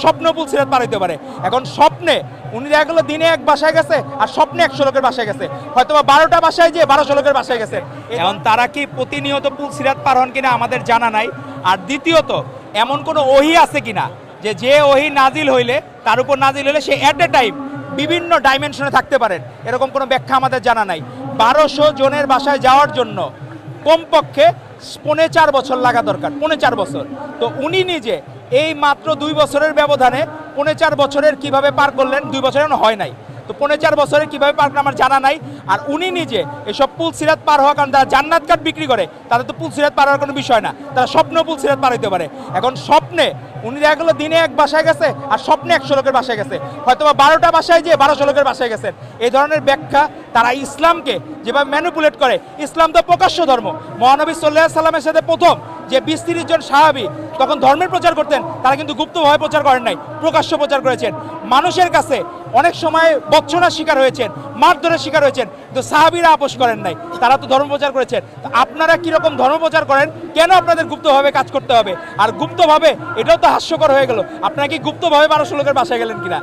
স্বপ্ন পুলসিরাত পার হইতে পারে। এখন স্বপ্নে উনি দেখা গেলো দিনে এক বাসায় গেছে আর স্বপ্নে 100 লোকের বাসায় গেছে, হয়তো বা 12টা বাসায় যেয়ে 1200 লোকের বাসায় গেছে। এখন তারা কি প্রতিনিয়ত পুলসিরাত পার হন কিনা আমাদের জানা নাই। আর দ্বিতীয়ত এমন কোনো ওহী আছে কিনা যে ওহী নাজিল হইলে তার উপর নাজিল হইলে সে অ্যাট এ টাইম বিভিন্ন ডাইমেনশনে থাকতে পারেন, এরকম কোনো ব্যাখ্যা আমাদের জানা নাই। 1200 জনের বাসায় যাওয়ার জন্য কমপক্ষে 4.5 বছর লাগা দরকার, 4.5 বছর। তো উনি নিজে এই মাত্র 2 বছরের ব্যবধানে 4.5 বছরের কিভাবে পার করলেন, 2 বছর এখন হয় নাই, তো 4.5 বছরের কিভাবে পার করলেন আমার জানা নাই। আর উনি নিজে এসব পুলসিরাত পার হওয়ার কারণ তারা জান্নাত কার্ড বিক্রি করে, তাদের তো পুলসিরাত পার হওয়ার কোনো বিষয় না, তারা স্বপ্ন পুলসিরাত পার হইতে পারে। এখন স্বপ্নে উনি দেখা গেলো দিনে এক বাসায় গেছে আর স্বপ্নে 100 লোকের বাসায় গেছে, হয়তো বা 12টা বাসায় যেয়ে 1200 লোকের বাসায় গেছেন। এই ধরনের ব্যাখ্যা তারা ইসলামকে যেভাবে ম্যানিপুলেট করে, ইসলাম তো প্রকাশ্য ধর্ম। মহানবী সাল্লাল্লাহু আলাইহি সাল্লামের সাথে প্রথম যে 20-30 জন সাহাবী তখন ধর্মের প্রচার করতেন, তারা কিন্তু গুপ্তভাবে প্রচার করেন নাই, প্রকাশ্য প্রচার করেছেন। মানুষের কাছে অনেক সময় বঞ্চনার শিকার হয়েছেন, মারধরের শিকার হয়েছেন, কিন্তু সাহাবীরা আপোষ করেন নাই, তারা তো ধর্ম প্রচার করেছেন। তো আপনারা কীরকম ধর্ম প্রচার করেন, কেন আপনাদের গুপ্তভাবে কাজ করতে হবে? আর গুপ্তভাবে এটাও তো হাস্যকর হয়ে গেল, আপনারা কি গুপ্তভাবে 1200 লোকের বাসায় গেলেন কিনা?